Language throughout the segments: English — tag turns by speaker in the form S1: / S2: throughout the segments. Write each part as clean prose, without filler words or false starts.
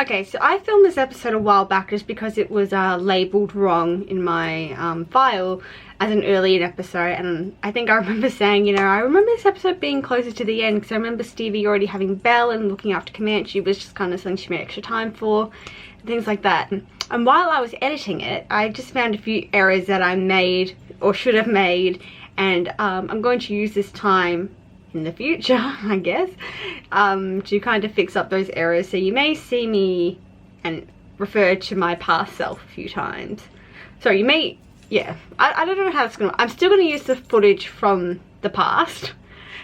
S1: Okay, so I filmed this episode a while back just because it was labelled wrong in my file as an earlier episode, and I think I remember saying, you know, I remember this episode being closer to the end because I remember Stevie already having Belle and looking after Comanche was just kind of something she made extra time for, and things like that. And while I was editing it, I just found a few errors that I made or should have made, and I'm going to use this time in the future, I guess, to kind of fix up those errors. So you may see me and refer to my past self a few times. So you may, yeah, I don't know how it's gonna, I'm still gonna use the footage from the past,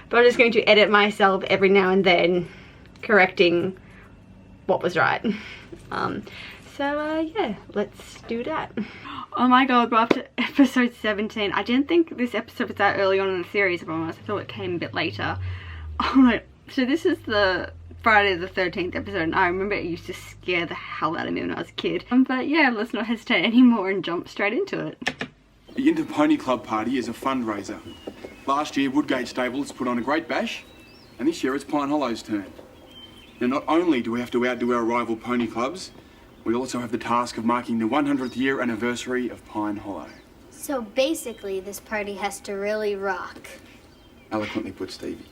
S1: but I'm just going to edit myself every now and then, correcting what was right. Yeah, let's do that. Oh my god, we're up to episode 17. I didn't think this episode was that early on in the series, if I'm honest. I thought it came a bit later. Alright, so this is the Friday the 13th episode, and I remember it used to scare the hell out of me when I was a kid. But yeah, let's not hesitate anymore and jump straight into it.
S2: The Inter Pony Club party is a fundraiser. Last year, Woodgate Stables put on a great bash, and this year it's Pine Hollow's turn. Now, not only do we have to outdo our rival pony clubs, we also have the task of marking the 100th year anniversary of Pine Hollow.
S3: So basically, this party has to really rock.
S2: Eloquently put, Stevie.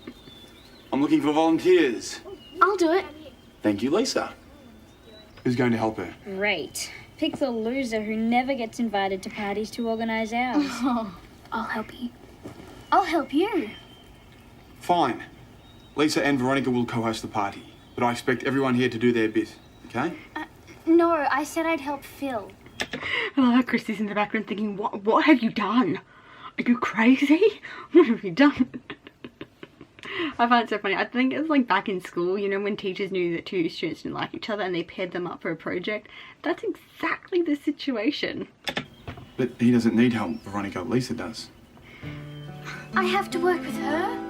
S2: I'm looking for volunteers.
S3: I'll do it.
S2: Thank you, Lisa. Who's going to help her?
S4: Great. Pick the loser who never gets invited to parties to organise ours.
S3: Oh, I'll help you. I'll help you.
S2: Fine. Lisa and Veronica will co-host the party, but I expect everyone here to do their bit, okay?
S3: No, I said I'd help Phil.
S1: I love how Christy's in the background thinking, what have you done? Are you crazy? What have you done? I find it so funny. I think it's like back in school, you know, when teachers knew that two students didn't like each other and they paired them up for a project. That's exactly the situation.
S2: But he doesn't need help, Veronica. Lisa does.
S3: I have to work with her.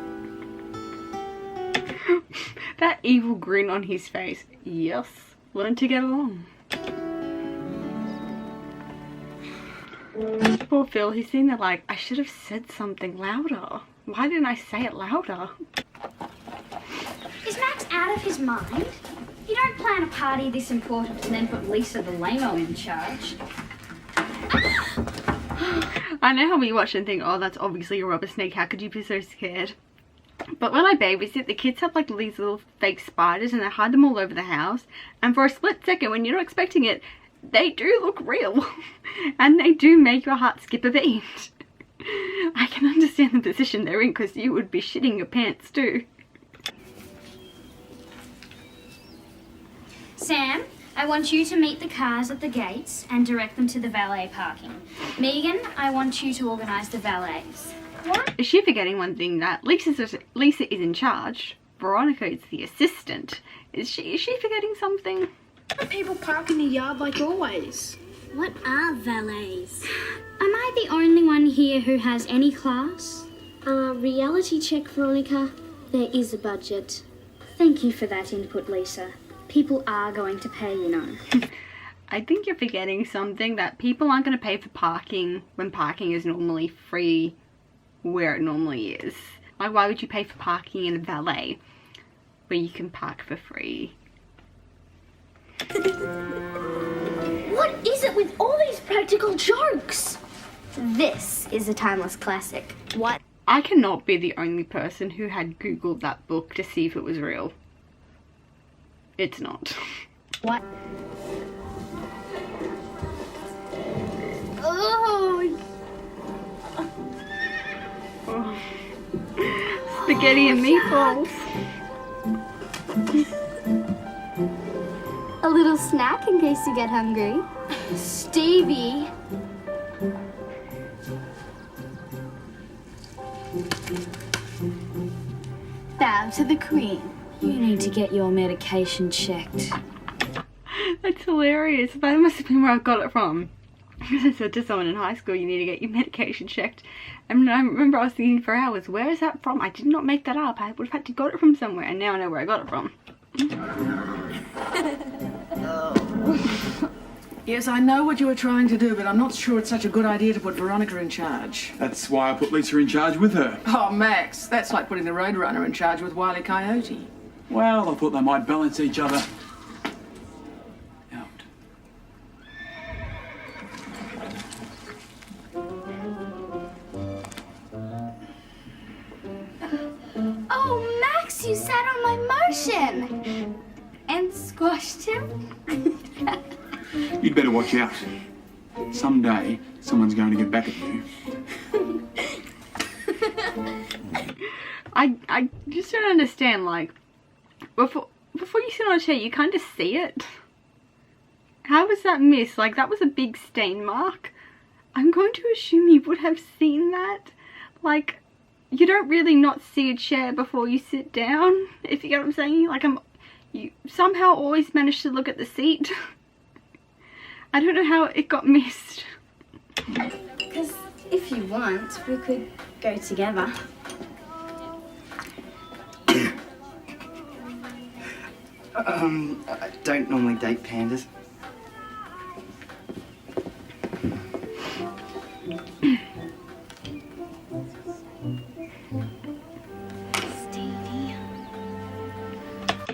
S1: That evil grin on his face. Yes. Learn to get along. Poor Phil, he's sitting there like, I should have said something louder. Why didn't I say it louder?
S4: Is Max out of his mind? You don't plan a party this important and then put Lisa the lame-o in charge.
S1: I know how we watch and think, oh, that's obviously a rubber snake. How could you be so scared? But when I babysit, the kids have like these little fake spiders and they hide them all over the house. And for a split second, when you're not expecting it, they do look real. And they do make your heart skip a beat. I can understand the position they're in because you would be shitting your pants too.
S4: Sam, I want you to meet the cars at the gates and direct them to the valet parking. Megan, I want you to organise the valets.
S1: What? Is she forgetting one thing, that Lisa is in charge? Veronica is the assistant. Is she forgetting something?
S5: People park in the yard like always.
S3: What are valets?
S4: Am I the only one here who has any class?
S3: Reality check, Veronica. There is a budget.
S4: Thank you for that input, Lisa. People are going to pay, you know.
S1: I think you're forgetting something, that people aren't going to pay for parking when parking is normally free where it normally is. Like, why would you pay for parking in a valet where you can park for free?
S3: What is it with all these practical jokes? This is a timeless classic. What?
S1: I cannot be the only person who had Googled that book to see if it was real. It's not.
S3: What? Oh.
S1: Oh. Spaghetti and meatballs.
S3: A little snack in case you get hungry. Stevie. Bow to the queen.
S4: You need to get your medication checked.
S1: That's hilarious. That must have been where I got it from. Because I said to someone in high school, you need to get your medication checked. And I remember I was thinking for hours, where is that from? I did not make that up. I would have had to got it from somewhere, and now I know where I got it from.
S5: Yes, I know what you were trying to do, but I'm not sure it's such a good idea to put Veronica in charge.
S2: That's why I put Lisa in charge with her.
S5: Oh, Max, that's like putting the Roadrunner in charge with Wile E. Coyote.
S2: Well, I thought they might balance each other.
S4: squashed him?
S2: You'd better watch out. Someday, someone's going to get back at you.
S1: I just don't understand, like, before you sit on a chair, you kind of see it. How was that missed? Like, that was a big stain mark. I'm going to assume you would have seen that. Like, you don't really not see a chair before you sit down, if you get what I'm saying. Like, you somehow always manage to look at the seat. I don't know how it got missed.
S3: Because if you want, we could go together.
S6: I don't normally date pandas.
S3: Stevie.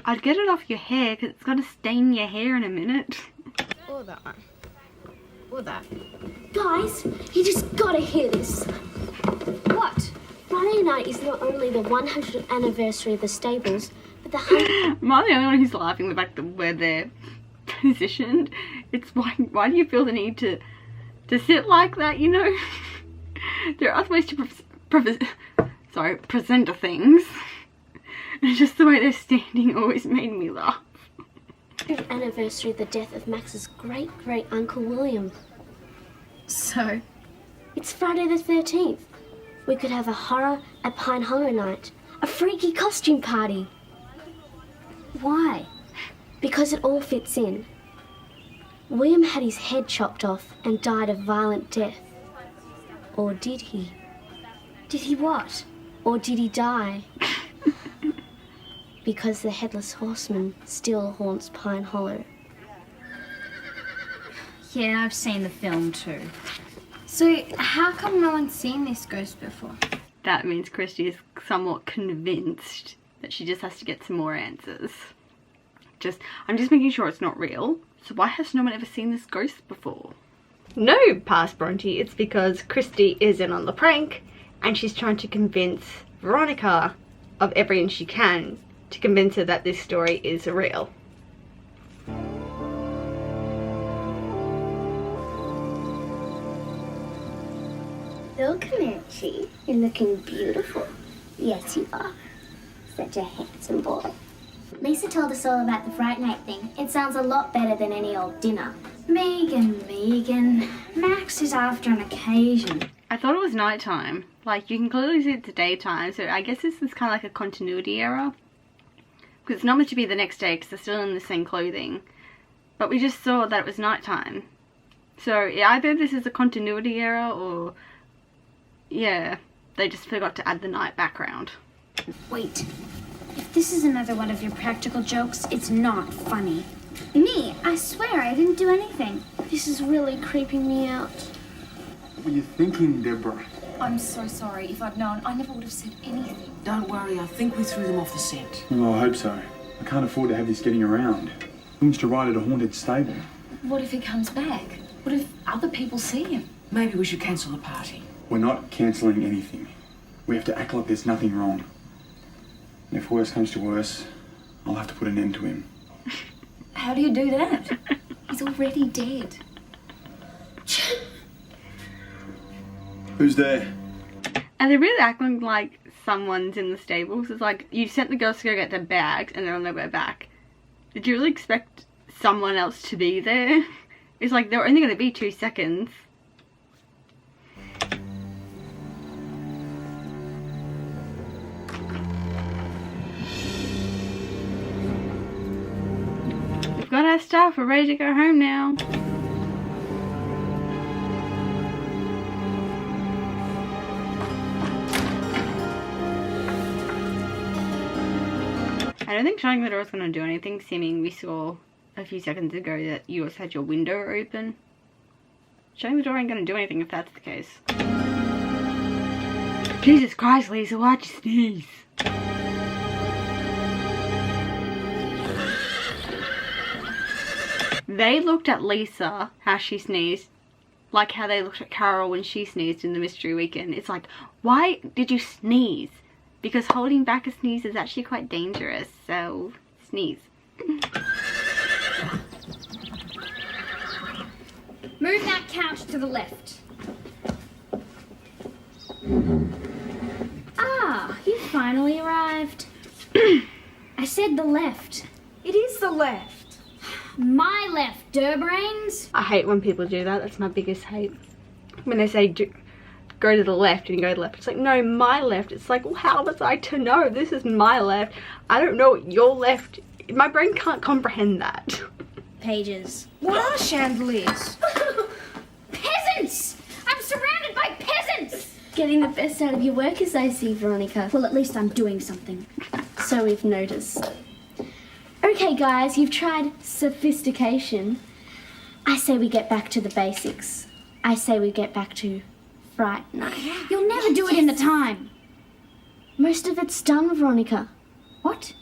S1: I'd get it off your hair because it's going to stain your hair in a minute.
S3: Or that one. Or that. Guys, you just gotta hear this.
S4: What?
S3: Friday night is not only the 100th anniversary of the stables, but the 100th...
S1: Am I the only one who's laughing the fact that where they're positioned? It's why do you feel the need to sit like that, you know? There are other ways to present the things. And just the way they're standing always made me laugh.
S3: anniversary of the death of Max's great-great-uncle William.
S4: So?
S3: It's Friday the 13th. We could have a horror at Pine Hollow night. A freaky costume party.
S4: Why?
S3: Because it all fits in. William had his head chopped off and died a violent death. Or did he?
S4: Did he what?
S3: Or did he die? Because the Headless Horseman still haunts Pine Hollow.
S4: Yeah, I've seen the film too. So, how come no one's seen this ghost before?
S1: That means Christy is somewhat convinced that she just has to get some more answers. I'm just making sure it's not real. So why has no one ever seen this ghost before? No, past Bronte, it's because Christy is in on the prank and she's trying to convince Veronica of everything she can to convince her that this story is real.
S3: Bill Comanche, you're looking beautiful. Yes, you are. Such a handsome boy. Lisa told us all about the Fright Night thing. It sounds a lot better than any old dinner.
S4: Megan. Max is after an occasion.
S1: I thought it was nighttime. Like, you can clearly see it's daytime, so I guess this is kind of like a continuity error. Because it's not meant to be the next day because they're still in the same clothing. But we just saw that it was nighttime. So yeah, either this is a continuity error or... yeah, they just forgot to add the night background.
S4: Wait. If this is another one of your practical jokes, it's not funny.
S3: Me? I swear I didn't do anything. This is really creeping me out.
S2: What were you thinking, Deborah?
S7: I'm so sorry. If I'd known, I never would have said anything.
S5: Don't worry, I think we threw them off the scent.
S2: Well, I hope so. I can't afford to have this getting around. Who wants to ride at a haunted stable?
S7: What if he comes back? What if other people see him?
S5: Maybe we should cancel the party.
S2: We're not cancelling anything. We have to act like there's nothing wrong. And if worse comes to worse, I'll have to put an end to him.
S7: How do you do that? He's already dead.
S2: Who's there?
S1: And they're really acting like someone's in the stables. It's like, you sent the girls to go get their bags and they're on their way back. Did you really expect someone else to be there? It's like, they're only going to be 2 seconds. We've got our stuff, we're ready to go home now. I don't think shutting the door is going to do anything, seeming we saw a few seconds ago that you also had your window open. Shutting the door ain't going to do anything if that's the case. Jesus Christ, Lisa, why'd you sneeze? They looked at Lisa, how she sneezed, like how they looked at Carol when she sneezed in the Mystery Weekend. It's like, why did you sneeze? Because holding back a sneeze is actually quite dangerous, so sneeze.
S4: couch to the left. Ah, you finally arrived. I said the left.
S7: It is the left.
S4: My left, Durbrains.
S1: I hate when people do that. That's my biggest hate. When they say go to the left and you go to the left. It's like, no, my left. It's like, well, how was I to know? This is my left. I don't know what your left. My brain can't comprehend that.
S4: Pages.
S7: What are chandeliers?
S4: Peasants! I'm surrounded by peasants!
S3: Getting the best out of your workers, I see, Veronica.
S4: Well, at least I'm doing something.
S3: So we've noticed. Okay, guys, you've tried sophistication. I say we get back to the basics. I say we get back to Fright Night.
S4: You'll never do it in the time.
S3: Most of it's done, Veronica.
S4: What?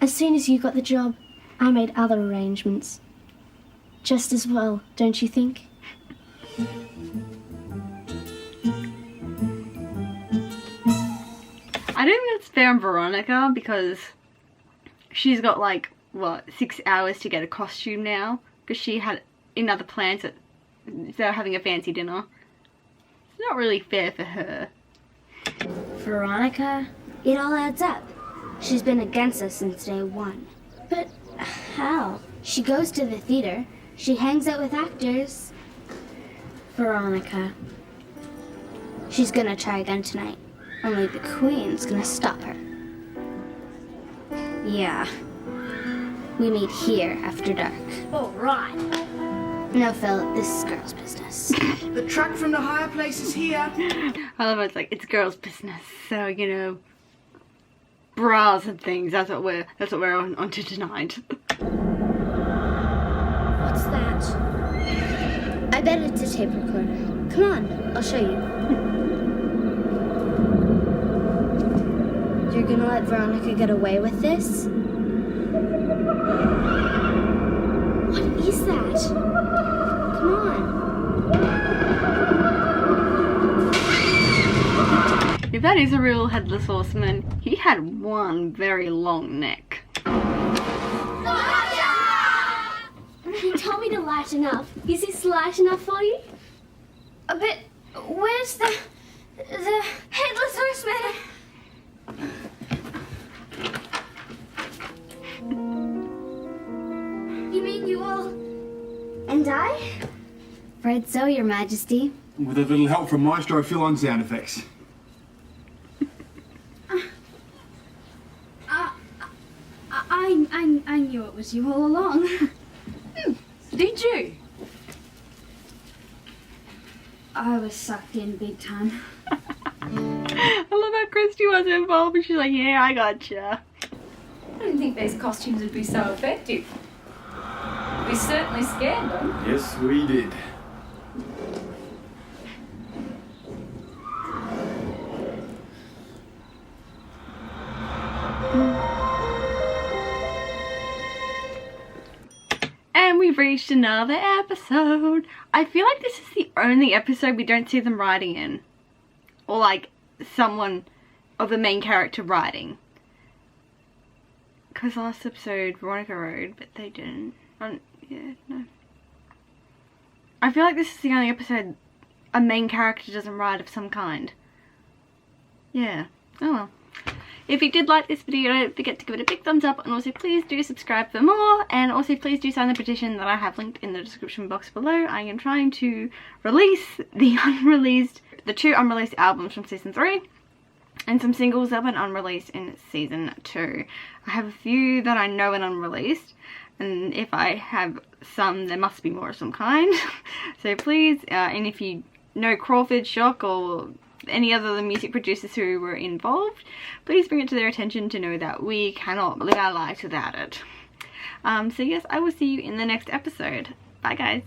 S3: As soon as you got the job, I made other arrangements. Just as well, don't you think?
S1: I don't think that's fair on Veronica because she's got like, what, 6 hours to get a costume now? Because she had in other plans that they're having a fancy dinner. It's not really fair for her.
S3: Veronica, it all adds up. She's been against us since day one. But how? She goes to the theater. She hangs out with actors. Veronica. She's gonna try again tonight. Only the Queen's gonna stop her. Yeah. We meet here after dark.
S7: All right.
S3: No, Phil, this is girls' business.
S5: The truck from the higher place is here.
S1: I love how it's like, it's girls' business. So, you know, bras and things, that's what we're on to tonight.
S3: What's that? I bet it's a tape recorder. Come on, I'll show you. You're gonna let Veronica get away with this? What is that? Come on.
S1: If that is a real headless horseman, he had one very long neck.
S3: He told me to lighten up. Is this light enough for you?
S4: But where's the headless horseman? You mean you all?
S3: And I? Right so, Your Majesty.
S2: With a little help from Maestro Phil on sound effects.
S4: I knew it was you all along.
S7: Did you?
S4: I was sucked in big time.
S1: I love how Christy was involved and she's like, yeah, I gotcha.
S7: I didn't think these costumes would be so effective. We certainly scared them.
S2: Yes, we did.
S1: And we've reached another episode. I feel like this is the only episode we don't see them riding in. Or like someone of the main character riding. Because last episode Veronica rode, but they didn't. Yeah, no. I feel like this is the only episode a main character doesn't ride of some kind. Yeah. Oh well. If you did like this video, don't forget to give it a big thumbs up, and also please do subscribe for more, and also please do sign the petition that I have linked in the description box below. I am trying to release the 2 unreleased albums from season 3 and some singles that went unreleased in season 2. I have a few that I know went unreleased, and if I have some, there must be more of some kind. So please, and if you know Crawford, Shock, or any other music producers who were involved, please bring it to their attention to know that we cannot live our lives without it. So yes, I will see you in the next episode. Bye guys.